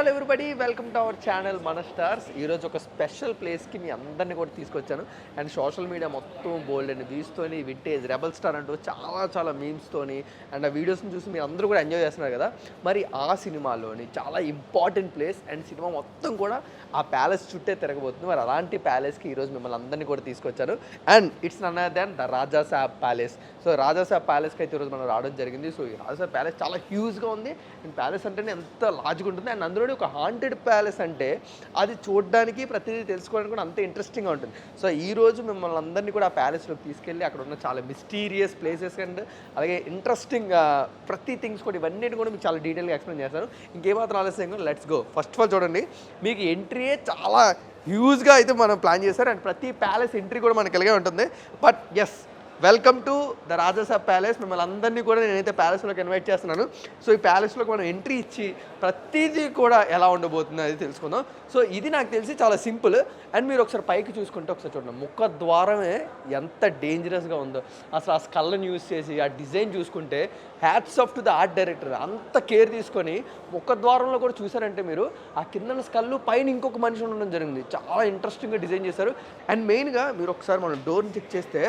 Hello everybody, welcome to our channel మన stars. ఈరోజు ఒక స్పెషల్ ప్లేస్కి మీ అందరినీ కూడా తీసుకొచ్చాను. అండ్ సోషల్ మీడియా మొత్తం బోల్డ్ అండ్ వ్యూస్తోని వింటేజ్ రెబల్ స్టార్ అంటూ చాలా మీమ్స్తోని అండ్ ఆ వీడియోస్ని చూసి మీరు అందరూ కూడా ఎంజాయ్ చేస్తున్నారు కదా. మరి ఆ సినిమాలోని చాలా ఇంపార్టెంట్ ప్లేస్ అండ్ సినిమా మొత్తం కూడా ఆ ప్యాలెస్ చుట్టే తిరగబోతుంది. మరి అలాంటి ప్యాలెస్కి ఈరోజు మిమ్మల్ని అందరినీ కూడా తీసుకొచ్చాను. And it's none other than the Rajasaab palace. So Rajasaab ప్యాలెస్కి అయితే ఈరోజు మనం రావడం జరిగింది. సో ఈ రాజాసాబ్ ప్యాలెస్ చాలా హ్యూజ్గా ఉంది. అండ్ ప్యాలెస్ అంటేనే ఎంత లార్జ్గా ఉంటుంది. అండ్ అందులోనే ఒక హాంటెడ్ ప్యాలెస్ అంటే అది చూడడానికి ప్రతిదీ తెలుసుకోవడానికి కూడా అంత ఇంట్రెస్టింగ్గా ఉంటుంది. సో ఈరోజు మిమ్మల్ని అందరినీ కూడా ఆ ప్యాలెస్లోకి తీసుకెళ్ళి అక్కడ ఉన్న చాలా మిస్టీరియస్ ప్లేసెస్ అండ్ అలాగే ఇంట్రెస్టింగ్ ప్రతి థింగ్స్ కూడా ఇవన్నీ కూడా మీకు చాలా డీటెయిల్గా ఎక్స్ప్లెయిన్ చేస్తాను. ఇంకేమాత్రం ఆలస్యంగా let's go. First of all చూడండి, మీకు ఎంట్రీయే చాలా హ్యూజ్గా అయితే మనం ప్లాన్ చేశారు. అండ్ ప్రతి ప్యాలెస్ ఎంట్రీ కూడా మనకి ఇలాగే ఉంటుంది. But yes, welcome to the Rajasaab palace. మిమ్మల్ని అందరినీ కూడా నేనైతే ప్యాలెస్లోకి ఇన్వైట్ చేస్తున్నాను. సో ఈ ప్యాలెస్లోకి మనం ఎంట్రీ ఇచ్చి ప్రతిదీ కూడా ఎలా ఉండబోతుంది అది తెలుసుకుందాం. సో ఇది నాకు తెలిసి చాలా సింపుల్. అండ్ మీరు ఒకసారి పైకి చూసుకుంటే ఒకసారి చూడండి, ముఖ ద్వారమే ఎంత డేంజరస్గా ఉందో. అసలు ఆ స్కల్ని యూజ్ చేసి ఆ డిజైన్ చూసుకుంటే hats off to the art director. అంత కేర్ తీసుకొని ముఖ ద్వారంలో కూడా చూసారంటే మీరు ఆ కింద స్కల్లు పైన ఇంకొక మనిషి ఉండడం జరిగింది. చాలా ఇంట్రెస్టింగ్గా డిజైన్ చేశారు. అండ్ మెయిన్గా మీరు ఒకసారి మనం డోర్ని చెక్ చేస్తే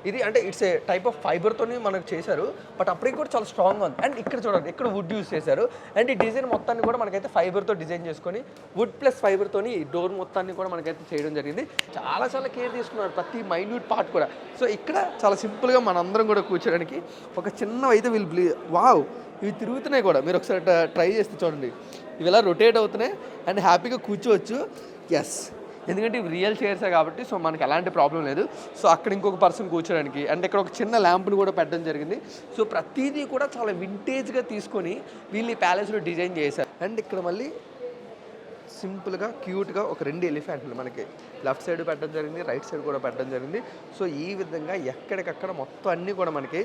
ఇది అంటే ఇట్స్ ఏ టైప్ ఆఫ్ ఫైబర్తోని మనకు చేశారు. బట్ అప్పటికి కూడా చాలా స్ట్రాంగ్గా ఉంది. అండ్ ఇక్కడ చూడండి, ఇక్కడ వుడ్ యూస్ చేశారు. అండ్ ఈ డిజైన్ మొత్తాన్ని కూడా మనకైతే ఫైబర్తో డిజైన్ చేసుకొని వుడ్ ప్లస్ ఫైబర్తోని ఈ డోర్ మొత్తాన్ని కూడా మనకైతే చేయడం జరిగింది. చాలా కేర్ తీసుకున్నారు ప్రతి మైన్యూట్ పార్ట్ కూడా. సో ఇక్కడ చాలా సింపుల్గా మనందరం కూడా కూర్చోడానికి ఒక చిన్న అయితే వావ్, ఇవి తిరుగుతున్నాయి కూడా. మీరు ఒకసారి ట్రై చేస్తే చూడండి, ఇవి ఇలా రొటేట్ అవుతున్నాయి అండ్ హ్యాపీగా కూర్చోవచ్చు. ఎస్, ఎందుకంటే ఇవి రియల్ చైర్సే కాబట్టి సో మనకి ఎలాంటి ప్రాబ్లం లేదు. సో అక్కడ ఇంకొక పర్సన్ కూర్చోడానికి అండ్ ఇక్కడ ఒక చిన్న ల్యాంప్ని కూడా పెట్టడం జరిగింది. సో ప్రతిదీ కూడా చాలా వింటేజ్గా తీసుకొని వీళ్ళు ఈ ప్యాలెస్లో డిజైన్ చేశారు. అండ్ ఇక్కడ మళ్ళీ సింపుల్గా క్యూట్గా ఒక 2 ఎలిఫెంట్లు మనకి లెఫ్ట్ సైడ్ పెట్టడం జరిగింది, రైట్ సైడ్ కూడా పెట్టడం జరిగింది. సో ఈ విధంగా ఎక్కడికక్కడ మొత్తం అన్నీ కూడా మనకి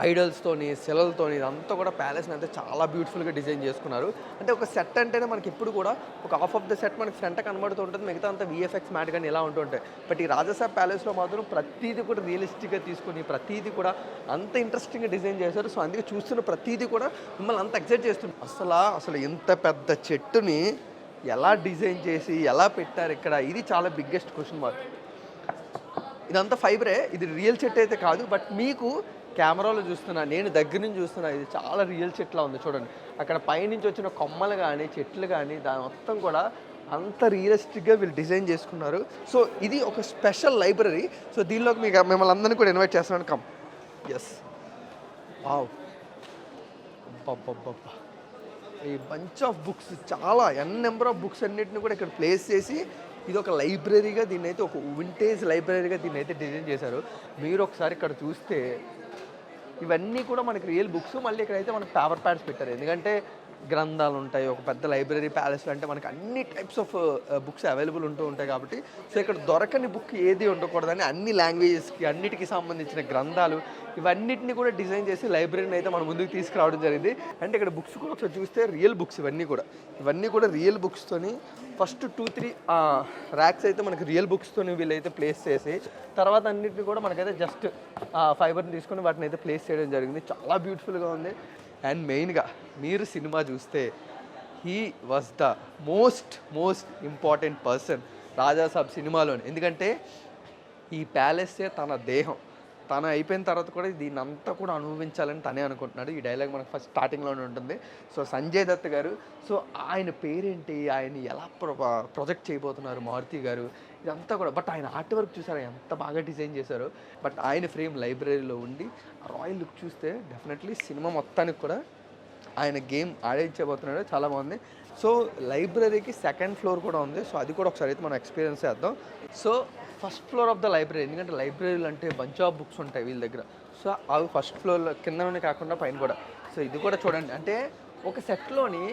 ఐడల్స్తోని శిలలతోని ఇదంతా కూడా ప్యాలెస్ని అయితే చాలా బ్యూటిఫుల్గా డిజైన్ చేసుకున్నారు. అంటే ఒక సెట్ అంటేనే మనకి ఇప్పుడు కూడా ఒక హాఫ్ ఆఫ్ ద సెట్ మనకి ఫ్రంట్ కనబడుతూ ఉంటుంది, మిగతా అంతా విఎఫ్ఎక్స్ మ్యాట్ కానీ ఇలా ఉంటుంటాయి. బట్ ఈ రాజాసాబ్ ప్యాలెస్లో మాత్రం ప్రతిదీ కూడా రియలిస్టిక్గా తీసుకుని ప్రతిదీ కూడా అంత ఇంట్రెస్టింగ్గా డిజైన్ చేశారు. సో అందుకే చూస్తున్న ప్రతిదీ కూడా మిమ్మల్ని అంత ఎక్సైట్ చేస్తుంది. అసలు ఇంత పెద్ద చెట్టుని ఎలా డిజైన్ చేసి ఎలా పెట్టారు ఇక్కడ, ఇది చాలా బిగ్గెస్ట్ క్వశ్చన్ మార్క్. ఇదంతా ఫైబరే, ఇది రియల్ చెట్టు అయితే కాదు. బట్ మీకు కెమెరాలో చూస్తున్నా, నేను దగ్గర నుంచి చూస్తున్నా, ఇది చాలా రియల్ చెట్లా ఉంది. చూడండి, అక్కడ పైనుంచి వచ్చిన కొమ్మలు కానీ చెట్లు కానీ దాని మొత్తం కూడా అంత రియలిస్టిక్గా వీళ్ళు డిజైన్ చేసుకున్నారు. సో ఇది ఒక స్పెషల్ లైబ్రరీ. సో దీనిలోకి మిమ్మల్ని అందరినీ కూడా ఇన్వైట్ చేస్తున్నాను. కమ్. ఎస్, వావ్, అబ్బబ్బబ్బబ్బా, ఈ బంచ్ ఆఫ్ బుక్స్, చాలా నెంబర్ ఆఫ్ బుక్స్ అన్నిటిని కూడా ఇక్కడ ప్లేస్ చేసి ఇది ఒక లైబ్రరీగా దీన్ని అయితే ఒక వింటేజ్ లైబ్రరీగా దీన్ని అయితే డిజైన్ చేశారు. మీరు ఒకసారి ఇక్కడ చూస్తే ఇవన్నీ కూడా మనకి రియల్ బుక్స్. మళ్ళీ ఇక్కడైతే మనకి పేపర్ ప్యాడ్స్ పెట్టారు, ఎందుకంటే గ్రంథాలు ఉంటాయి. ఒక పెద్ద లైబ్రరీ ప్యాలెస్లో అంటే మనకి అన్ని టైప్స్ ఆఫ్ బుక్స్ అవైలబుల్ ఉంటూ ఉంటాయి కాబట్టి సో ఇక్కడ దొరకని బుక్ ఏది ఉండకూడదని అన్ని లాంగ్వేజెస్కి అన్నిటికీ సంబంధించిన గ్రంథాలు ఇవన్నిటిని కూడా డిజైన్ చేసి లైబ్రరీని అయితే మన ముందుకు తీసుకురావడం జరిగింది. అంటే ఇక్కడ బుక్స్ కూడా ఒకసారి చూస్తే రియల్ బుక్స్ ఇవన్నీ కూడా రియల్ బుక్స్తోని ఫస్ట్ 2-3 ర్యాక్స్ అయితే మనకి రియల్ బుక్స్తోని వీళ్ళైతే ప్లేస్ చేసి తర్వాత అన్నిటిని కూడా మనకైతే జస్ట్ ఫైబర్ని తీసుకొని వాటిని అయితే ప్లేస్ చేయడం జరిగింది. చాలా బ్యూటిఫుల్గా ఉంది. అండ్ మెయిన్గా మీరు సినిమా చూస్తే he was the most important person Rajasaab సినిమాలోని. ఎందుకంటే ఈ ప్యాలెస్సే తన దేహం, తను అయిపోయిన తర్వాత కూడా దీన్ని అంతా కూడా అనుభవించాలని తనే అనుకుంటున్నాడు. ఈ డైలాగ్ మనకు ఫస్ట్ స్టార్టింగ్లోనే ఉంటుంది. సో సంజయ్ దత్ గారు, సో ఆయన పేరేంటి, ఆయన ఎలా ప్రొజెక్ట్ చేయబోతున్నారు మారుతి గారు, ఇదంతా కూడా. బట్ ఆయన ఆర్ట్ వర్క్ చూసారా ఎంత బాగా డిజైన్ చేశారు. బట్ ఆయన ఫ్రేమ్ లైబ్రరీలో ఉండి రాయల్ లుక్ చూస్తే డెఫినెట్లీ సినిమా మొత్తానికి కూడా ఆయన గేమ్ ఆడించబోతున్నాడు. చాలా బాగుంది. సో లైబ్రరీకి 2nd ఫ్లోర్ కూడా ఉంది. సో అది కూడా ఒకసారి అయితే మనం ఎక్స్పీరియన్స్ చేద్దాం. So first floor of the library, ఎందుకంటే లైబ్రరీలు అంటే బంచ్ ఆఫ్ బుక్స్ ఉంటాయి వీళ్ళ దగ్గర. సో అవి ఫస్ట్ ఫ్లోర్లో కిందనే కాకుండా పైన కూడా. సో ఇది కూడా చూడండి, అంటే ఒక సెట్లోని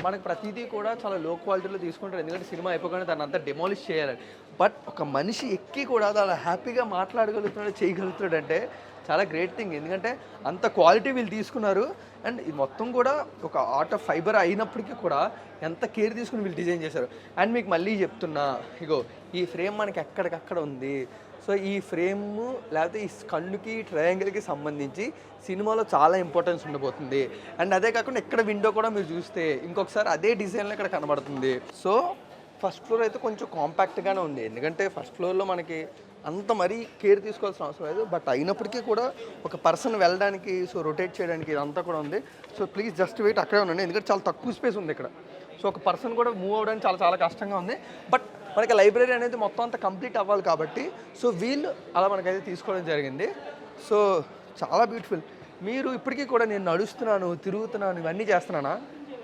మనకు ప్రతిదీ కూడా చాలా లో క్వాలిటీలో తీసుకుంటారు, ఎందుకంటే సినిమా అయిపోగానే దాన్ని అంతా డెమాలిష్ చేయాలి. బట్ ఒక మనిషి ఎక్కి కూడా అలా హ్యాపీగా మాట్లాడగలుగుతున్నాడు, చేయగలుగుతాడు అంటే చాలా గ్రేట్ థింగ్. ఎందుకంటే అంత క్వాలిటీ వీళ్ళు తీసుకున్నారు. అండ్ ఇది మొత్తం కూడా ఒక ఆర్ట్ ఆఫ్ ఫైబర్ అయినప్పటికీ కూడా ఎంత కేర్ తీసుకుని వీళ్ళు డిజైన్ చేశారు. అండ్ మీకు మళ్ళీ చెప్తున్నా, ఇగో ఈ ఫ్రేమ్ మనకి ఎక్కడికక్కడ ఉంది. సో ఈ ఫ్రేమ్ లేకపోతే ఈ కన్నుకి ట్రయాంగిల్కి సంబంధించి సినిమాలో చాలా ఇంపార్టెన్స్ ఉండబోతుంది. అండ్ అదే కాకుండా ఇక్కడ విండో కూడా మీరు చూస్తే ఇంకొకసారి అదే డిజైన్లో ఇక్కడ కనబడుతుంది. సో ఫస్ట్ ఫ్లోర్ అయితే కొంచెం కాంపాక్ట్గానే ఉంది, ఎందుకంటే ఫస్ట్ ఫ్లోర్లో మనకి అంత మరీ కేర్ తీసుకోవాల్సిన అవసరం లేదు. బట్ అయినప్పటికీ కూడా ఒక పర్సన్ వెళ్ళడానికి, సో రొటేట్ చేయడానికి ఇదంతా కూడా ఉంది. సో ప్లీజ్ జస్ట్ వెయిట్, అక్కడే ఉండండి, ఎందుకంటే చాలా తక్కువ స్పేస్ ఉంది ఇక్కడ. సో ఒక పర్సన్ కూడా మూవ్ అవ్వడానికి చాలా చాలా కష్టంగా ఉంది. బట్ మనకి లైబ్రరీ అనేది మొత్తం అంతా కంప్లీట్ అవ్వాలి కాబట్టి సో వీళ్ళు అలా మనకైతే తీసుకోవడం జరిగింది. సో చాలా బ్యూటిఫుల్. మీరు ఇప్పటికీ కూడా నేను నడుస్తున్నాను, తిరుగుతున్నాను, ఇవన్నీ చేస్తున్నానా,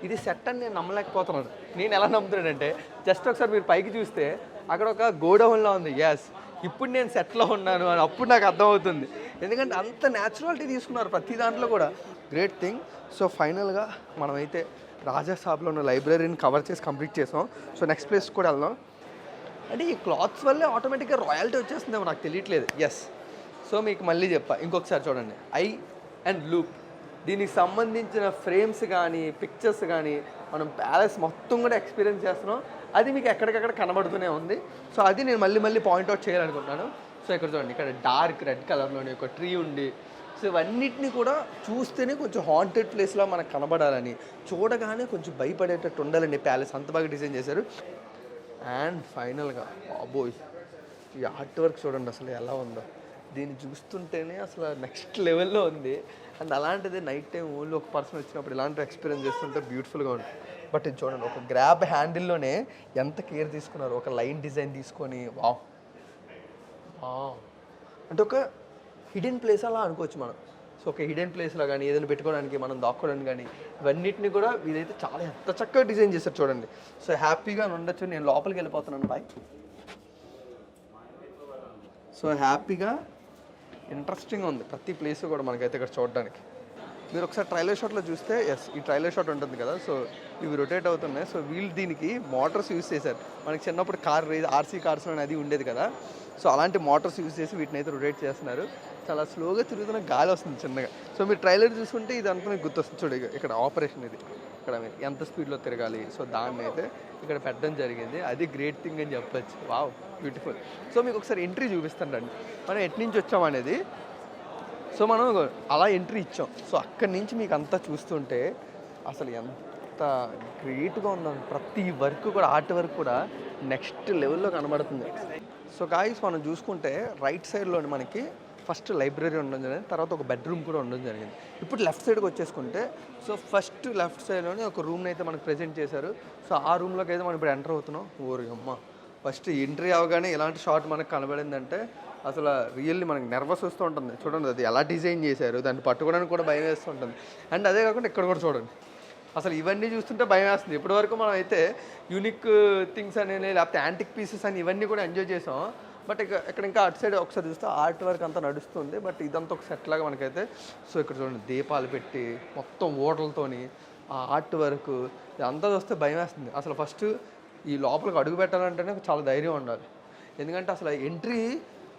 ఇది సెట్ అని నేను నమ్మలేకపోతున్నాను. నేను ఎలా నమ్ముతున్నానంటే జస్ట్ ఒకసారి మీరు పైకి చూస్తే అక్కడ ఒక గోడౌన్లో ఉంది. ఎస్, ఇప్పుడు నేను సెట్లో ఉన్నాను అని అప్పుడు నాకు అర్థమవుతుంది, ఎందుకంటే అంత న్యాచురాలిటీ తీసుకున్నారు ప్రతి దాంట్లో కూడా. Great thing. సో ఫైనల్గా మనమైతే రాజాసాబ్లో ఉన్న లైబ్రరీని కవర్ చేసి కంప్లీట్ చేసాం. సో నెక్స్ట్ ప్లేస్ కూడా వెళ్దాం. అంటే ఈ క్లాత్స్ వల్లే ఆటోమేటిక్గా రాయల్టీ వచ్చేస్తుందేమో నాకు తెలియట్లేదు. ఎస్. సో మీకు మళ్ళీ చెప్పా, ఇంకొకసారి చూడండి, ఐ అండ్ లూప్, దీనికి సంబంధించిన ఫ్రేమ్స్ కానీ పిక్చర్స్ కానీ మనం ప్యాలెస్ మొత్తం కూడా ఎక్స్పీరియన్స్ చేస్తున్నాం. అది మీకు ఎక్కడికక్కడ కనబడుతూనే ఉంది. సో అది నేను మళ్ళీ పాయింట్అవుట్ చేయాలనుకుంటున్నాను. సో ఇక్కడ చూడండి, ఇక్కడ డార్క్ రెడ్ కలర్లోని ఒక ట్రీ ఉంది. సో ఇవన్నిటిని కూడా చూస్తేనే కొంచెం హాంటెడ్ ప్లేస్లో మనకు కనబడాలని, చూడగానే కొంచెం భయపడేటట్టు ఉండాలండి ప్యాలెస్, అంత బాగా డిజైన్ చేశారు. అండ్ ఫైనల్గా బాబోయ్, ఈ ఆర్ట్ వర్క్ చూడండి అసలు ఎలా ఉందో, దీన్ని చూస్తుంటేనే అసలు నెక్స్ట్ లెవెల్లో ఉంది. అండ్ అలాంటిది నైట్ టైం ఓన్లీ ఒక పర్సన్ వచ్చినప్పుడు ఇలాంటి ఎక్స్పీరియన్స్ చేస్తుంటే బ్యూటిఫుల్గా ఉంటుంది. బట్ ఇది చూడండి, ఒక గ్రాబ్ హ్యాండిల్లోనే ఎంత కేర్ తీసుకున్నారు, ఒక లైన్ డిజైన్ తీసుకొని. వావ్, అంటే ఒక హిడెన్ ప్లేస్ అలా అనుకోవచ్చు మనం. సో ఒక హిడెన్ ప్లేస్లో కానీ ఏదైనా పెట్టుకోవడానికి, మనం దాక్కోవడానికి కానీ, ఇవన్నిటిని కూడా ఇదైతే చాలా ఎంత చక్కగా డిజైన్ చేశారు చూడండి. సో హ్యాపీగా ఉండొచ్చు. నేను లోపలికి వెళ్ళిపోతున్నాను బాయ్. సో హ్యాపీగా ఇంట్రెస్టింగ్గా ఉంది ప్రతి ప్లేస్ కూడా మనకైతే ఇక్కడ చూడడానికి. మీరు ఒకసారి ట్రైలర్ షాట్లో చూస్తే, ఎస్, ఈ ట్రైలర్ షాట్ ఉంటుంది కదా, సో ఇవి రొటేట్ అవుతున్నాయి. సో వీళ్ళు దీనికి మోటార్స్ యూజ్ చేశారు. మనకి చిన్నప్పుడు కార్ రేస్, ఆర్సీ కార్స్ అది ఉండేది కదా, సో అలాంటి మోటార్స్ యూజ్ చేసి వీటిని అయితే రొటేట్ చేస్తున్నారు. చాలా స్లోగా తిరుగుతున్న గాలి వస్తుంది చిన్నగా. సో మీరు ట్రైలర్ చూసుకుంటే ఇది అంతా మీకు గుర్తొస్తుంది. చూడు, ఇక్కడ ఆపరేషన్ ఇది, ఇక్కడ మీరు ఎంత స్పీడ్లో తిరగాలి, సో దాన్ని అయితే ఇక్కడ పెట్టడం జరిగింది. అది గ్రేట్ థింగ్ అని చెప్పచ్చు. Wow, beautiful. సో మీకు ఒకసారి ఎంట్రీ చూపిస్తాను రండి, మనం ఎటు నుంచి వచ్చామనేది. సో మనం అలా ఎంట్రీ ఇచ్చాం. సో అక్కడి నుంచి మీకు అంతా చూస్తుంటే అసలు ఎంత గ్రేట్గా ఉందని, ప్రతి వర్క్ కూడా, ఆర్ట్ వర్క్ కూడా నెక్స్ట్ లెవెల్లో కనబడుతుంది. సో గాయ్స్, మనం చూసుకుంటే రైట్ సైడ్లోని మనకి ఫస్ట్ లైబ్రరీ ఉండడం జరిగింది, తర్వాత ఒక బెడ్రూమ్ కూడా ఉండడం జరిగింది. ఇప్పుడు లెఫ్ట్ సైడ్కి వచ్చేసుకుంటే, సో ఫస్ట్ లెఫ్ట్ సైడ్లోనే ఒక రూమ్ని అయితే మనకు ప్రెజెంట్ చేశారు. సో ఆ రూమ్లోకి అయితే మనం ఇప్పుడు ఎంటర్ అవుతున్నాం. ఓరి అమ్మ, ఫస్ట్ ఎంట్రీ అవగానే ఇలాంటి షాట్ మనకు కనబడిందంటే అసలు రియల్లీ మనకి నర్వస్ వస్తూ ఉంటుంది. చూడండి అది ఎలా డిజైన్ చేశారు, దాన్ని పట్టుకోవడానికి కూడా భయం వేస్తూ ఉంటుంది. అండ్ అదే కాకుండా ఇక్కడ కూడా చూడండి, అసలు ఇవన్నీ చూస్తుంటే భయం వేస్తుంది. ఇప్పటివరకు మనం అయితే యూనిక్ థింగ్స్ అని, లేకపోతే యాంటిక్ పీసెస్ అని ఇవన్నీ కూడా ఎంజాయ్ చేసాం. బట్ ఇక్కడ ఇంకా అటు సైడ్ ఒకసారి చూస్తే ఆర్ట్ వర్క్ అంతా నడుస్తుంది. బట్ ఇదంతా ఒక సెట్ లాగా మనకైతే. సో ఇక్కడ చూడండి, దీపాలు పెట్టి మొత్తం ఓటలతోని ఆ ఆర్ట్ వర్క్ ఇదంతా చూస్తే భయం వేస్తుంది. అసలు ఫస్ట్ ఈ లోపలికి అడుగు పెట్టాలంటేనే చాలా ధైర్యం ఉండాలి, ఎందుకంటే అసలు ఎంట్రీ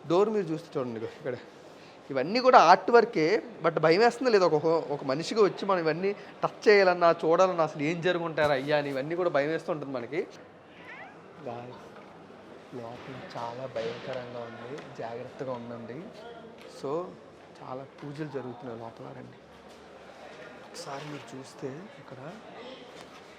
డోర్ మీరు చూస్తే చూడండి ఇక్కడ ఇవన్నీ కూడా ఆర్ట్ వర్కే. బట్ భయం వేస్తుంది లేదు, ఒక మనిషిగా వచ్చి మనం ఇవన్నీ టచ్ చేయాలన్నా, చూడాలన్నా, అసలు ఏం జరుగుంటారు అయ్యా అని ఇవన్నీ కూడా భయం వేస్తూ ఉంటుంది మనకి. లోపల చాలా భయంకరంగా ఉంది, జాగ్రత్తగా ఉండండి. సో చాలా పూజలు జరుగుతున్నాయి లోపల. రండి ఒకసారి మీరు చూస్తే ఇక్కడ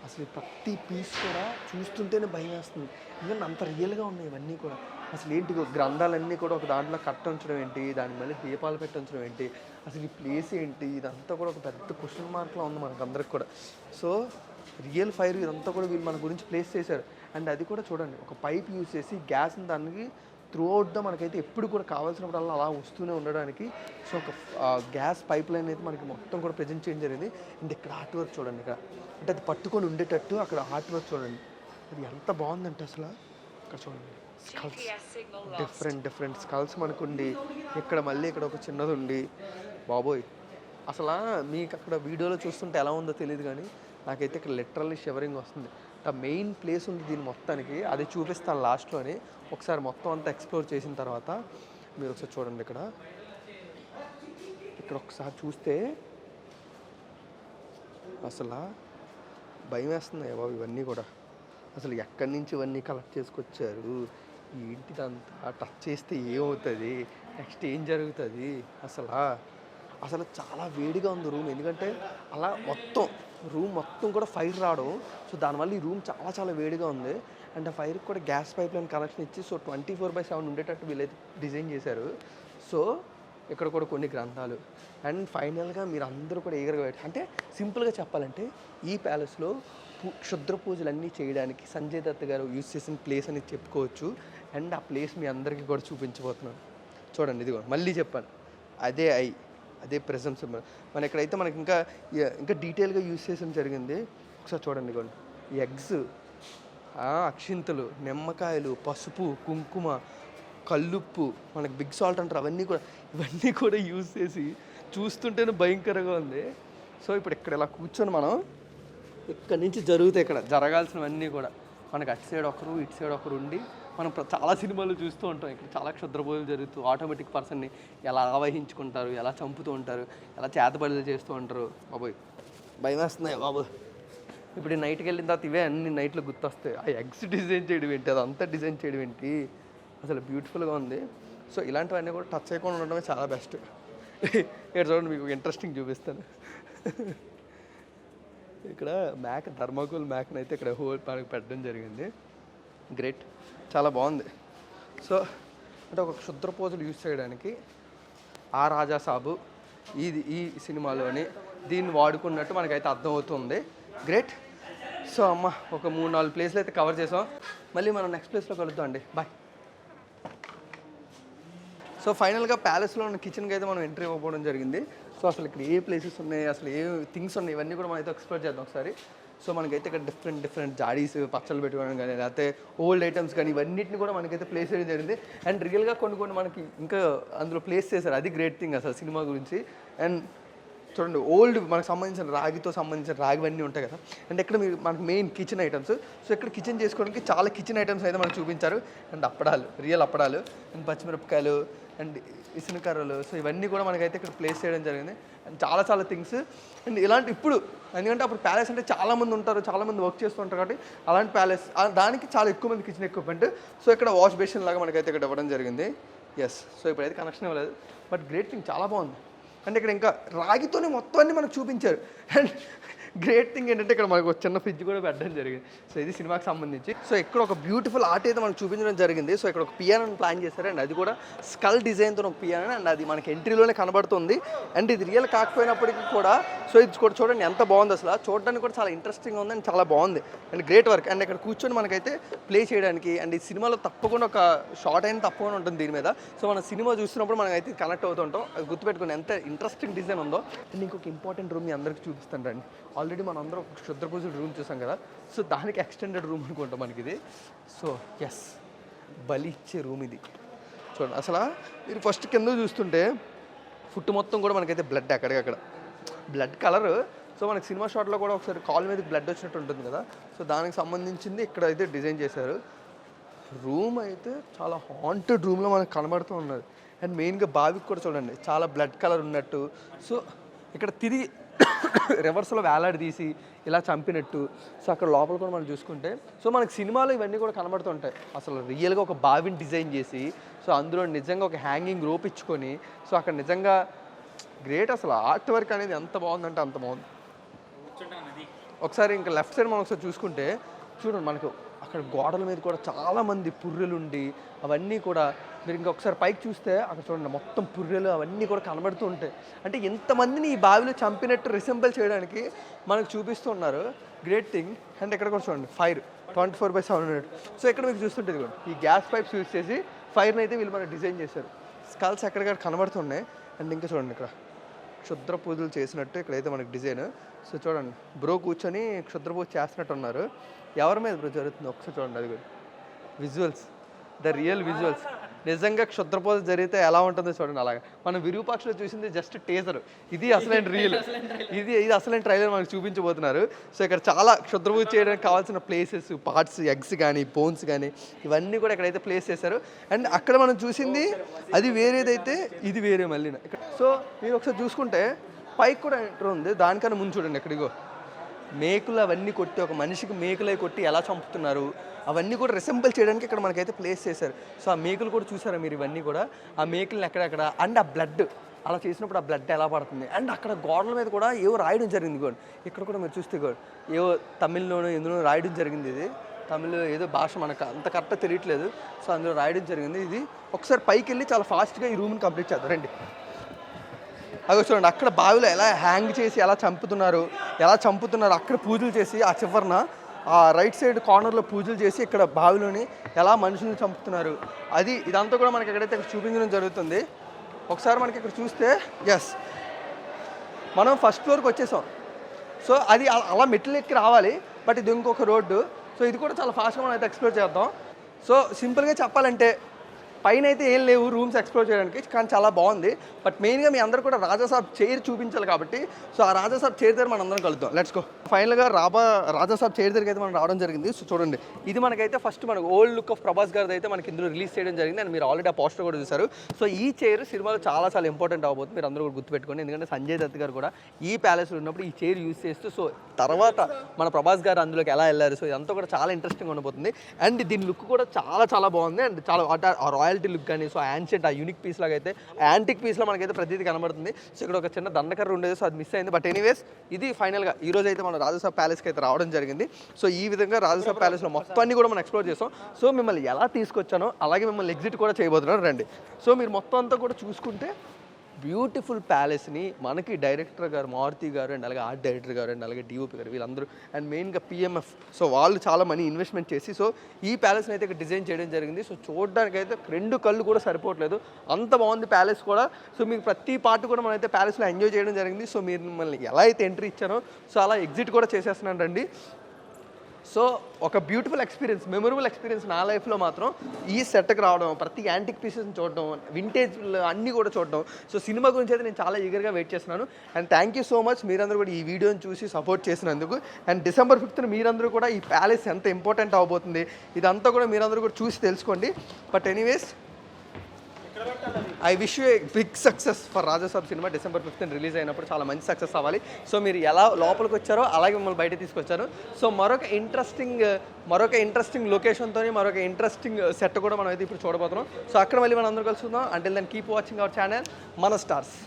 అసలు ప్రతి పీస్ కూడా చూస్తుంటేనే భయం వేస్తుంది, ఎందుకంటే అంత రియల్గా ఉన్నాయి ఇవన్నీ కూడా. అసలు ఏంటి, గ్రంథాలన్నీ కూడా ఒక దాంట్లో కట్ట ఉంచడం ఏంటి, దాని మళ్ళీ దీపాలు పెట్టి ఉంచడం ఏంటి, అసలు ఈ ప్లేస్ ఏంటి, ఇదంతా కూడా ఒక పెద్ద క్వశ్చన్ మార్క్లో ఉంది మనకు అందరికి కూడా. సో రియల్ ఫైర్ ఇదంతా కూడా వీళ్ళు మన గురించి ప్లేస్ చేశారు. అండ్ అది కూడా చూడండి, ఒక పైప్ యూజ్ చేసి గ్యాస్ని దానికి త్రూ అవుట్గా మనకైతే ఎప్పుడు కూడా కావాల్సినప్పుడు అలా వస్తూనే ఉండడానికి. సో ఒక గ్యాస్ పైప్ లైన్ అయితే మనకి మొత్తం కూడా ప్రజెంట్ చేయడం జరిగింది. అండ్ ఇక్కడ ఆర్ట్ వర్క్ చూడండి, ఇక్కడ అంటే అది పట్టుకొని ఉండేటట్టు అక్కడ ఆర్ట్ వర్క్ చూడండి, అది ఎంత బాగుందంటే అసలు. ఇక్కడ చూడండి, స్కల్స్, డిఫరెంట్ స్కల్స్ మనకుండి, ఇక్కడ మళ్ళీ ఇక్కడ ఒక చిన్నది ఉండి, బాబోయ్ అసలు మీకు అక్కడ వీడియోలో చూస్తుంటే ఎలా ఉందో తెలియదు, కానీ నాకైతే ఇక్కడ లిటరల్లీ షివరింగ్ వస్తుంది. మెయిన్ ప్లేస్ ఉంది దీని మొత్తానికి, అది చూపిస్తాను లాస్ట్లోని. ఒకసారి మొత్తం అంతా ఎక్స్ప్లోర్ చేసిన తర్వాత మీరు ఒకసారి చూడండి, ఇక్కడ ఒకసారి చూస్తే అసలు భయం వేస్తుంది బాబు. ఇవన్నీ కూడా అసలు ఎక్కడి నుంచి ఇవన్నీ కలెక్ట్ చేసుకొచ్చారు, ఏంటిదంతా టచ్ చేస్తే ఏమవుతుంది, నెక్స్ట్ ఏం జరుగుతుంది, అసలు చాలా వేడిగా ఉంది రూమ్. ఎందుకంటే అలా మొత్తం రూమ్ మొత్తం కూడా ఫైర్ రావడం, సో దానివల్ల ఈ రూమ్ చాలా చాలా వేడిగా ఉంది. అండ్ ఆ ఫైర్కి కూడా గ్యాస్ పైప్ లైన్ కనెక్షన్ ఇచ్చి సో 24/7 ఉండేటట్టు వీళ్ళైతే డిజైన్ చేశారు. సో ఇక్కడ కూడా కొన్ని గ్రంథాలు. అండ్ ఫైనల్గా మీరు అందరూ కూడా ఈగర్గా అంటే సింపుల్గా చెప్పాలంటే ఈ ప్యాలెస్లో క్షుద్ర పూజలన్నీ చేయడానికి సంజయ్ దత్ గారు యూజ్ చేసిన ప్లేస్ అని చెప్పుకోవచ్చు. అండ్ ఆ ప్లేస్ మీ అందరికీ కూడా చూపించబోతున్నాను. చూడండి, ఇదిగో మళ్ళీ చెప్పాను, అదే ప్రెజెన్స్. మన ఇక్కడైతే మనకి ఇంకా డీటెయిల్గా యూజ్ చేసిన జరిగింది. ఒకసారి చూడండి, ఇదిగోండి ఈ ఎగ్స్, అక్షింతలు, నిమ్మకాయలు, పసుపు, కుంకుమ, కల్లుప్పు, మనకి బిగ్ సాల్ట్ అంటారు, ఇవన్నీ కూడా యూజ్ చేసి చూస్తుంటేనే భయంకరంగా ఉంది. సో ఇప్పుడు ఇక్కడ ఇలా కూర్చొని మనం ఇక్కడి నుంచి జరుగుతాయి, ఇక్కడ జరగాల్సినవన్నీ కూడా మనకి అటు సైడ్ ఒకరు ఇటు సైడ్ ఒకరు ఉండి మనం చాలా సినిమాలు చూస్తూ ఉంటాం. ఇక్కడ చాలా క్షుద్రబోధలు జరుగుతూ ఆటోమేటిక్ పర్సన్ని ఎలా ఆవహించుకుంటారు, ఎలా చంపుతూ ఉంటారు, ఎలా చేతబడులు చేస్తూ ఉంటారు. బాబోయ్ భయం వేస్తున్నాయి బాబు. ఇప్పుడు ఈ నైట్కి వెళ్ళిన తర్వాత ఇవే అన్ని నైట్లో గుర్తొస్తాయి. ఆ ఎగ్స్ డిజైన్ చేయడం ఏంటి, అదంతా డిజైన్ చేయడం ఏంటి, అసలు బ్యూటిఫుల్గా ఉంది. సో ఇలాంటివన్నీ కూడా టచ్ చేయకుండా ఉండడమే చాలా బెస్ట్. ఇక్కడ చూడండి, మీకు ఇంట్రెస్టింగ్ చూపిస్తాను. ఇక్కడ ధర్మకోల్ మ్యాక్ని అయితే ఇక్కడ హోల్ మనకు పెట్టడం జరిగింది. గ్రేట్, చాలా బాగుంది. సో అంటే ఒక క్షుద్ర పూజలు యూజ్ చేయడానికి ఆ రాజా సాబు ఈ సినిమాలోని దీన్ని వాడుకున్నట్టు మనకైతే అర్థమవుతుంది. గ్రేట్. సో అమ్మ ఒక 3-4 ప్లేస్లు అయితే కవర్ చేసాం. మళ్ళీ మనం నెక్స్ట్ ప్లేస్లో కలుద్దాం అండి. బాయ్. సో ఫైనల్గా ప్యాలెస్లో ఉన్న కిచెన్కి అయితే మనం ఎంట్రీ ఇవ్వకపోవడం జరిగింది. సో అసలు ఇక్కడ ఏ ప్లేసెస్ ఉన్నాయి, అసలు ఏ థింగ్స్ ఉన్నాయి, ఇవన్నీ కూడా మనం అయితే ఎక్స్ప్లోర్ చేద్దాం ఒకసారి. సో మనకైతే ఇక్కడ డిఫరెంట్ జాడీస్, పచ్చళ్ళు పెట్టుకోవడం కానీ, లేకపోతే ఓల్డ్ ఐటమ్స్ కానీ, ఇవన్నిటిని కూడా మనకైతే ప్లేస్ చేయడం జరిగింది. అండ్ రియల్గా కొన్ని మనకి ఇంకా అందులో ప్లేస్ చేశారు. అది గ్రేట్ థింగ్ అసలు సినిమా గురించి. అండ్ చూడండి, ఓల్డ్ మనకు సంబంధించిన రాగితో సంబంధించిన రాగివన్నీ ఉంటాయి కదా. అండ్ ఇక్కడ మనకి మెయిన్ కిచెన్ ఐటమ్స్. సో ఇక్కడ కిచెన్ చేసుకోవడానికి చాలా కిచెన్ ఐటమ్స్ అయితే మనకు చూపించారు. అండ్ అప్పడాలు, రియల్ అప్పడాలు, అండ్ పచ్చిమిరపకాయలు, అండ్ ఇసునకర్రలు. సో ఇవన్నీ కూడా మనకైతే ఇక్కడ ప్లేస్ చేయడం జరిగింది. అండ్ చాలా థింగ్స్. అండ్ ఇలాంటి ఇప్పుడు ఎందుకంటే అప్పుడు ప్యాలెస్ అంటే చాలామంది ఉంటారు, చాలామంది వర్క్ చేస్తూ ఉంటారు కాబట్టి అలాంటి ప్యాలెస్ దానికి చాలా ఎక్కువ మంది కిచెన్ ఎక్విప్మెంట్. సో ఇక్కడ వాష్ బేసిన్ లాగా మనకైతే ఇక్కడ ఇవ్వడం జరిగింది. ఎస్. సో ఇప్పుడైతే కనెక్షన్ ఇవ్వలేదు, బట్ గ్రేట్ థింగ్, చాలా బాగుంది. అంటే ఇక్కడ ఇంకా రాగితోనే మొత్తం అన్ని మనకు చూపించారు. అండ్ గ్రేట్ థింగ్ ఏంటంటే ఇక్కడ మనకు ఒక చిన్న ఫ్రిడ్జ్ కూడా పెట్టడం జరిగింది. సో ఇది సినిమాకి సంబంధించి. సో ఇక్కడ ఒక బ్యూటిఫుల్ ఆర్ట్ అయితే మనకు చూపించడం జరిగింది. సో ఇక్కడ ఒక పియానోని ప్లాన్ చేశారు. అండ్ అది కూడా స్కల్ డిజైన్తో ఒక పియానో. అండ్ అది మనకి ఎంట్రీలోనే కనబడుతుంది. అండ్ ఇది రియల్ కాకపోయినప్పటికీ కూడా సో ఇది కూడా చూడండి ఎంత బాగుంది. అసలు చూడడానికి కూడా చాలా ఇంట్రెస్టింగ్గా ఉంది అండ్ చాలా బాగుంది. And great work. అండ్ ఇక్కడ కూర్చొని మనకైతే ప్లే చేయడానికి అండ్ ఈ సినిమాలో తప్పకుండా ఒక షార్ట్ అయిన తప్పకుండా ఉంటుంది దీని మీద. సో మన సినిమా చూస్తున్నప్పుడు మనకైతే కనెక్ట్ అవుతుంటాం. అది గుర్తుపెట్టుకుని ఎంత ఇంట్రెస్టింగ్ డిజైన్ ఉందో. అండ్ ఇంకొక ఇంపార్టెంట్ రూమ్ మీ అందరికీ చూపిస్తాను రండి. ఆల్రెడీ మనం అందరం ఒక క్షుద్ర పూజల రూమ్ చూసాం కదా. సో దానికి ఎక్స్టెండెడ్ రూమ్ అనుకుంటాం మనకి ఇది. సో ఎస్, బలి ఇచ్చే రూమ్ ఇది. చూడండి, అసలు మీరు ఫస్ట్ కింద చూస్తుంటే ఫుట్ మొత్తం కూడా మనకైతే బ్లడ్, అక్కడికక్కడ బ్లడ్ కలర్. సో మనకి సినిమా షాట్లో కూడా ఒకసారి కాల్ మీద బ్లడ్ వచ్చినట్టు ఉంటుంది కదా. సో దానికి సంబంధించింది ఇక్కడ అయితే డిజైన్ చేశారు. రూమ్ అయితే చాలా హాంటెడ్ రూమ్లో మనకు కనబడుతూ ఉన్నది. అండ్ మెయిన్గా బావికి కూడా చూడండి చాలా బ్లడ్ కలర్ ఉన్నట్టు. సో ఇక్కడ తిరిగి రివర్స్లో వేలాడదీసి ఇలా చంపినట్టు. సో అక్కడ లోపల కూడా మనం చూసుకుంటే సో మనకి సినిమాలో ఇవన్నీ కూడా కనబడుతుంటాయి. అసలు రియల్గా ఒక బావిని డిజైన్ చేసి సో అందులో నిజంగా ఒక హ్యాంగింగ్ రోప్ ఇచ్చుకొని సో అక్కడ నిజంగా గ్రేట్. అసలు ఆర్ట్ వర్క్ అనేది ఎంత బాగుందంటే అంత బాగుంది. ఒకసారి ఇంకా లెఫ్ట్ సైడ్ మనం ఒకసారి చూసుకుంటే చూడండి, మనకు అక్కడ గోడల మీద కూడా చాలామంది పుర్రెలుండి అవన్నీ కూడా మీరు ఇంకా ఒకసారి పైకి చూస్తే అక్కడ చూడండి మొత్తం పుర్రెలు అవన్నీ కూడా కనబడుతూ ఉంటాయి. అంటే ఎంతమందిని ఈ బావిలో చంపినట్టు రిసెంబుల్ చేయడానికి మనకు చూపిస్తూ ఉన్నారు. Great thing. అండ్ ఇక్కడ కూడా చూడండి ఫైర్ 24/7. సో ఇక్కడ మీకు చూస్తుంటుంది కూడా ఈ గ్యాస్ పైప్స్ యూజ్ చేసి ఫైర్ని అయితే వీళ్ళు మనకు డిజైన్ చేశారు. స్కల్స్ ఎక్కడికక్కడ కనబడుతున్నాయి. అండ్ ఇంకా చూడండి ఇక్కడ క్షుద్ర పూజలు చేసినట్టు ఇక్కడైతే మనకి డిజైన్. సో చూడండి బ్రో కూర్చొని క్షుద్ర పూజ చేస్తున్నట్టు ఉన్నారు. ఎవరి మీద బ్రో జరుగుతుంది ఒకసారి చూడండి. అది కూడా విజువల్స్, ద రియల్ విజువల్స్. నిజంగా క్షుద్ర పూజ జరిగితే ఎలా ఉంటుందో చూడండి. అలాగా మనం విరూపాక్షలో చూసింది జస్ట్ టేజర్, ఇది అసలైన రియల్, ఇది అసలైన ట్రైలర్ మనకు చూపించబోతున్నారు. సో ఇక్కడ చాలా క్షుద్ర పూజ చేయడానికి కావాల్సిన ప్లేసెస్, పార్ట్స్, ఎగ్స్ కానీ బోన్స్ కానీ ఇవన్నీ కూడా ఇక్కడైతే ప్లేస్ చేశారు. అండ్ అక్కడ మనం చూసింది అది వేరేదైతే ఇది వేరే మళ్ళీ. సో మీరు ఒకసారి చూసుకుంటే పైకి కూడా ఎంటర్ ఉంది. దానికన్నా ముందు చూడండి ఎక్కడిగో మేకులు అవన్నీ కొట్టి ఒక మనిషికి మేకులై కొట్టి ఎలా చంపుతున్నారు అవన్నీ కూడా రిసెంబుల్ చేయడానికి ఇక్కడ మనకైతే ప్లేస్ చేశారు. సో ఆ మేకులు కూడా చూసారా మీరు, ఇవన్నీ కూడా ఆ మేకులను ఎక్కడెక్కడ అండ్ ఆ బ్లడ్ అలా చేసినప్పుడు ఆ బ్లడ్ ఎలా పడుతుంది అండ్ అక్కడ గోడల మీద కూడా ఏవో రాయడం జరిగింది కూడా. ఇక్కడ కూడా మీరు చూస్తే కూడా ఏవో తమిళ్లోనూ ఎందులో రాయడం జరిగింది. ఇది తమిళ్ ఏదో భాష మనకు అంత కరెక్ట్గా తెలియట్లేదు. సో అందులో రాయడం జరిగింది. ఇది ఒకసారి పైకి వెళ్ళి చాలా ఫాస్ట్గా ఈ రూమ్ని కంప్లీట్ చేద్దాం రండి. అవి చూడండి అక్కడ బావిలో ఎలా హ్యాంగ్ చేసి ఎలా చంపుతున్నారు అక్కడ పూజలు చేసి ఆ చివరన ఆ రైట్ సైడ్ కార్నర్లో పూజలు చేసి ఇక్కడ బావిలోని ఎలా మనుషుల్ని చంపుతున్నారు అది ఇదంతా కూడా మనకి ఎక్కడైతే ఇక్కడ చూపించడం జరుగుతుంది. ఒకసారి మనకి ఇక్కడ చూస్తే ఎస్ మనం ఫస్ట్ ఫ్లోర్కి వచ్చేసాం. సో అది అలా మెట్లు ఎక్కి రావాలి, బట్ ఇది ఇంకొక రోడ్డు. సో ఇది కూడా చాలా ఫాస్ట్గా మనం అయితే ఎక్స్ప్లోర్ చేద్దాం. సో సింపుల్గా చెప్పాలంటే పైన అయితే ఏం లేవు రూమ్స్ ఎక్స్ప్లోర్ చేయడానికి, కానీ చాలా బాగుంది. బట్ మెయిన్గా మీ అందరూ కూడా రాజాసాబ్ చైర్ చూపించాలి కాబట్టి సో ఆ రాజాసాబ్ చైర్ దగ్గర మనం అందరం కలుద్దాం. Let's go. ఫైనల్గా రాజాసాబ్ చైర్ దగ్గరికి అయితే మనం రావడం జరిగింది. సో చూడండి ఇది మనకైతే ఫస్ట్ మనకు ఓల్డ్ లుక్ ఆఫ్ ప్రభాస్ గారిది అయితే మనకి ఇందులో రిలీజ్ చేయడం జరిగింది. అండ్ మీరు ఆల్రెడీ ఆ పోస్టర్ కూడా చూసారు. సో ఈ చైర్ సినిమాలో చాలా చాలా ఇంపార్టెంట్ అవబోతుంది, మీరు అందరూ కూడా గుర్తుపెట్టుకోండి. ఎందుకంటే సంజయ్ దత్ గారు కూడా ఈ ప్యాలెస్లో ఉన్నప్పుడు ఈ చైర్ యూజ్ చేస్తూ సో తర్వాత మన ప్రభాస్ గారు అందులోకి ఎలా వెళ్ళారు. సో ఇదంతా కూడా చాలా ఇంట్రెస్టింగ్ ఉండబోతుంది. అండ్ దీని లుక్ కూడా చాలా చాలా బాగుంది. అండ్ చాలా ఆ రాయల్టీ లుక్ కానీ సో యాన్షియంట్ ఆ యూనిక్ పీస్ లాగా అయితే యాంటిక్ పీస్లో మనకైతే ప్రతిదీ కనబడుతుంది. సో ఇక్కడ ఒక చిన్న దండకర్ర ఉండేది, సో అది మిస్ అయింది. బట్ ఎనీవేస్ ఇది ఫైనల్గా ఈ రోజు అయితే మనం రాజాసాబ్ ప్యాలెస్కి అయితే రావడం జరిగింది. సో ఈ విధంగా రాజాసాబ్ ప్యాలెస్లో మొత్తాన్ని కూడా మనం ఎక్స్ప్లోర్ చేస్తాం. సో మిమ్మల్ని ఎలా తీసుకొచ్చానో అలాగే మిమ్మల్ని ఎగ్జిట్ కూడా చేయబోతున్నాను రండి. సో మీరు మొత్తం అంతా కూడా చూసుకుంటే బ్యూటిఫుల్ ప్యాలెస్ని మనకి డైరెక్టర్ గారు మారుతి గారు అండ్ అలాగే ఆర్ట్ డైరెక్టర్ గారు అండ్ అలాగే డిఓపి గారు వీళ్ళందరూ అండ్ మెయిన్గా పిఎంఎఫ్ సో వాళ్ళు చాలా మనీ ఇన్వెస్ట్మెంట్ చేసి సో ఈ ప్యాలెస్ని అయితే ఇక్కడ డిజైన్ చేయడం జరిగింది. సో చూడడానికి అయితే 2 కళ్ళు కూడా సరిపోవట్లేదు, అంత బాగుంది ప్యాలెస్ కూడా. సో మీకు ప్రతి పార్ట్ కూడా మనమైతే ప్యాలెస్లో ఎంజాయ్ చేయడం జరిగింది. సో మీరు మిమ్మల్ని ఎలా అయితే ఎంట్రీ ఇచ్చానో సో అలా ఎగ్జిట్ కూడా చేసేస్తున్నాను రండి. సో ఒక బ్యూటిఫుల్ ఎక్స్పీరియన్స్, మెమొరబుల్ ఎక్స్పీరియన్స్ నా లైఫ్లో మాత్రం ఈ సెట్కి రావడం, ప్రతి యాంటిక్ పీసెస్ని చూడడం, వింటేజ్ అన్నీ కూడా చూడడం. సో సినిమా గురించి అయితే నేను చాలా ఈగర్గా వెయిట్ చేస్తున్నాను. And thank you so much మీరందరూ కూడా ఈ వీడియోని చూసి సపోర్ట్ చేసినందుకు. అండ్ December 5th మీరందరూ కూడా ఈ ప్యాలెస్ ఎంత ఇంపార్టెంట్ అవబోతుంది ఇదంతా కూడా మీరందరూ కూడా చూసి తెలుసుకోండి. But anyways I wish you a big success for Rajasaab cinema. December 5th release అయినప్పుడు చాలా మంచి సక్సెస్ అవ్వాలి. సో మీరు ఎలా లోపలికి వచ్చారో అలాగే మిమ్మల్ని బయట తీసుకొచ్చాను. సో మరొక ఇంట్రెస్టింగ్ లొకేషన్తో మరొక ఇంట్రెస్టింగ్ సెట్ కూడా మనం అయితే ఇప్పుడు చూడబోతున్నాం. సో అక్కడ మళ్ళీ మనం అందరూ కలుసుకుందాం. Until then keep watching our channel మన స్టార్స్.